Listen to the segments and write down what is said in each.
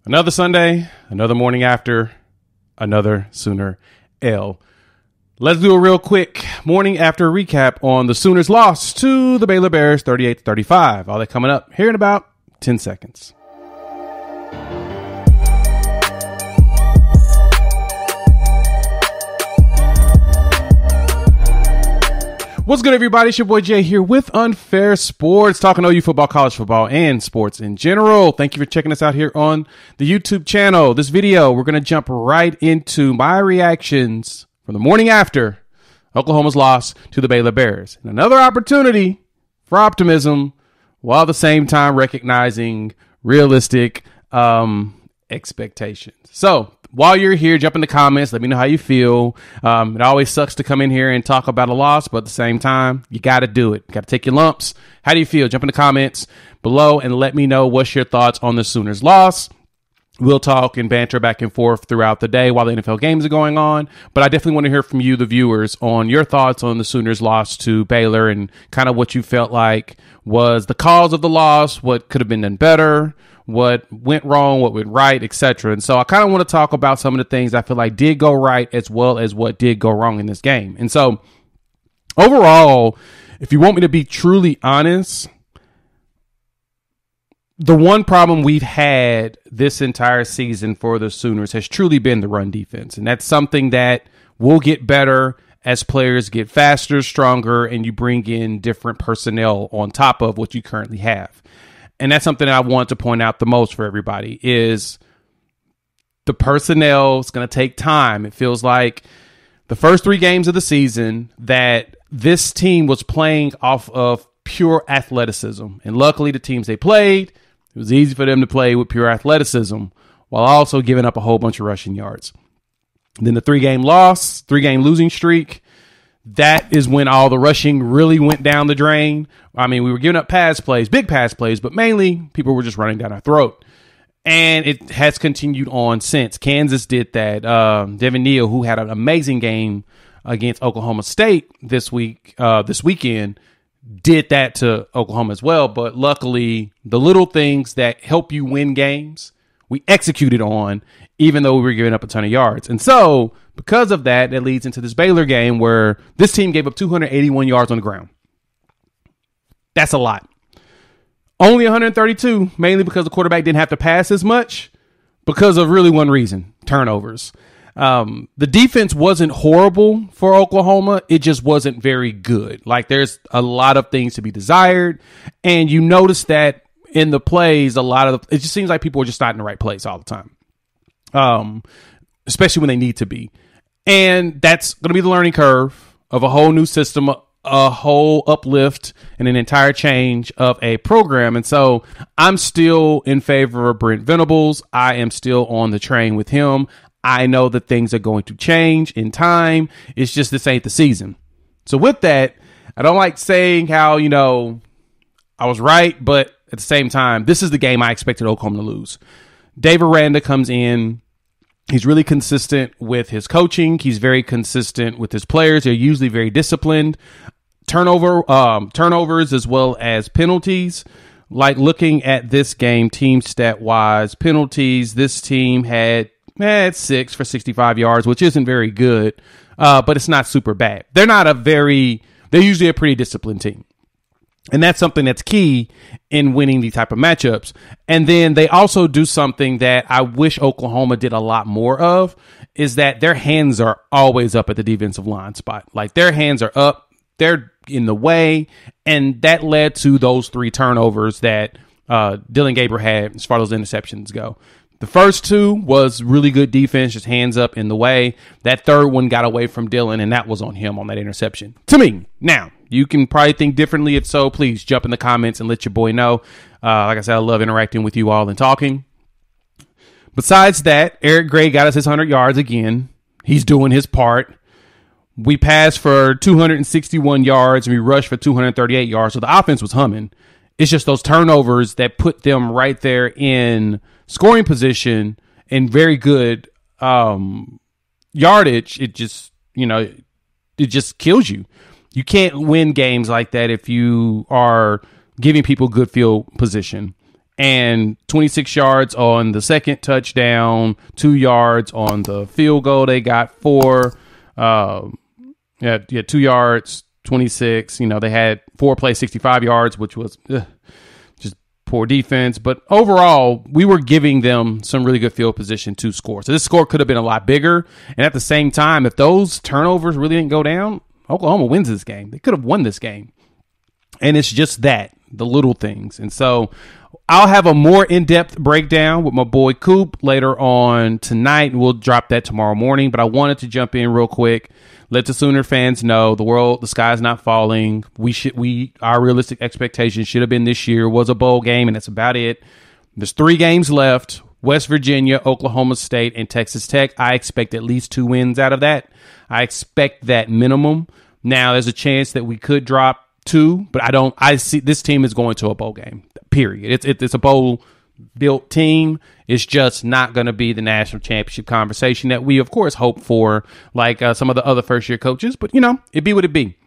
Another Sunday, another morning after, another Sooner L. Let's do a real quick morning after recap on the Sooners' loss to the Baylor Bears 38-35. All that coming up here in about 10 seconds. What's good, everybody? It's your boy Jay here with Unfair Sports, talking OU football, college football, and sports in general. Thank you for checking us out here on the YouTube channel. This video, we're going to jump right into my reactions from the morning after Oklahoma's loss to the Baylor Bears. And another opportunity for optimism, while at the same time recognizing realistic expectations. So, while you're here, jump in the comments. Let me know how you feel. It always sucks to come in here and talk about a loss, but at the same time, you got to do it. You got to take your lumps. How do you feel? Jump in the comments below and let me know what's your thoughts on the Sooners' loss. We'll talk and banter back and forth throughout the day while the NFL games are going on. But I definitely want to hear from you, the viewers, on your thoughts on the Sooners' loss to Baylor and kind of what you felt like was the cause of the loss, what could have been done better, what went wrong, what went right, etc. And so I kind of want to talk about some of the things I feel like did go right as well as what did go wrong in this game. And so overall, if you want me to be truly honest, the one problem we've had this entire season for the Sooners has truly been the run defense. And that's something that will get better as players get faster, stronger, and you bring in different personnel on top of what you currently have. And that's something that I want to point out the most for everybody is the personnel is going to take time. It feels like the first 3 games of the season that this team was playing off of pure athleticism. And luckily the teams they played, it was easy for them to play with pure athleticism while also giving up a whole bunch of rushing yards. And then the 3-game loss, 3-game losing streak, that is when all the rushing really went down the drain. I mean, we were giving up pass plays, big pass plays, but mainly people were just running down our throat. And it has continued on since. Kansas did that. Devin Neal, who had an amazing game against Oklahoma State this weekend, did that to Oklahoma as well. But luckily, the little things that help you win games, we executed on, even though we were giving up a ton of yards. And so, because of that, that leads into this Baylor game where this team gave up 281 yards on the ground. That's a lot. Only 132, mainly because the quarterback didn't have to pass as much because of really one reason, turnovers. The defense wasn't horrible for Oklahoma. It just wasn't very good. Like, there's a lot of things to be desired. And you notice that in the plays, it just seems like people are just not in the right place all the time. Especially when they need to be. And that's going to be the learning curve of a whole new system, a whole uplift, and an entire change of a program. And so I'm still in favor of Brent Venables. I am still on the train with him. I know that things are going to change in time. It's just this ain't the season. So with that, I don't like saying how, I was right, but at the same time, this is the game I expected Oklahoma to lose. Dave Aranda comes in. He's really consistent with his coaching. He's very consistent with his players. They're usually very disciplined. Turnovers as well as penalties. Like, looking at this game, team stat-wise, penalties, this team had 6 for 65 yards, which isn't very good, but it's not super bad. They're usually a pretty disciplined team. And that's something that's key in winning these type of matchups. And then they also do something that I wish Oklahoma did a lot more of, is that their hands are always up at the defensive line spot. Like, their hands are up, they're in the way, and that led to those 3 turnovers that Dylan Gabriel had as far as those interceptions go. The first 2 was really good defense, just hands up in the way. That third one got away from Dylan, and that was on him on that interception. To me. Now, you can probably think differently. If so, please jump in the comments and let your boy know. Like I said, I love interacting with you all and talking. Besides that, Eric Gray got us his 100 yards again. He's doing his part. We passed for 261 yards, and we rushed for 238 yards, so the offense was humming. It's just those turnovers that put them right there in scoring position and very good yardage. It just kills you. You can't win games like that if you are giving people good field position. and 26 yards on the second touchdown, 2 yards on the field goal. They got 4, 2 yards, 26. They had 4 plays, 65 yards, which was just poor defense. But overall, we were giving them some really good field position to score. So this score could have been a lot bigger. And at the same time, if those turnovers really didn't go down, Oklahoma wins this game. They could have won this game. And it's just that, the little things. And so I'll have a more in-depth breakdown with my boy Coop later on tonight, and we'll drop that tomorrow morning. But I wanted to jump in real quick, let the Sooner fans know the sky's not falling. Our realistic expectations should have been this year was a bowl game, and that's about it. There's 3 games left: West Virginia, Oklahoma State, and Texas Tech. I expect at least 2 wins out of that. I expect that minimum. Now, there's a chance that we could drop 2, but I see this team is going to a bowl game. Period. It's a bowl-built team. It's just not going to be the national championship conversation that we, of course, hope for, like some of the other first-year coaches. But, it be what it be.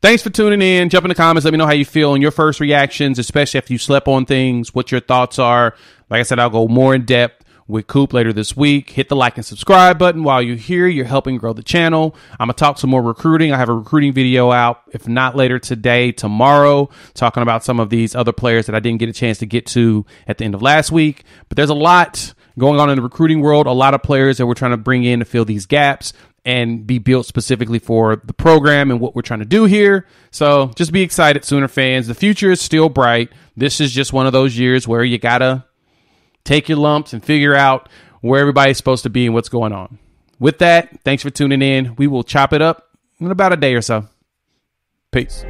Thanks for tuning in. Jump in the comments. Let me know how you feel and your first reactions, especially if you slept on things, what your thoughts are. Like I said, I'll go more in depth with Coop later this week. Hit the like and subscribe button while you're here. You're helping grow the channel. I'm going to talk some more recruiting. I have a recruiting video out, if not later today, tomorrow, talking about some of these other players that I didn't get a chance to get to at the end of last week. But there's a lot going on in the recruiting world, a lot of players that we're trying to bring in to fill these gaps and be built specifically for the program and what we're trying to do here. So just be excited, Sooner fans. The future is still bright. This is just one of those years where you got to take your lumps and figure out where everybody's supposed to be and what's going on. With that, thanks for tuning in. We will chop it up in about a day or so. Peace.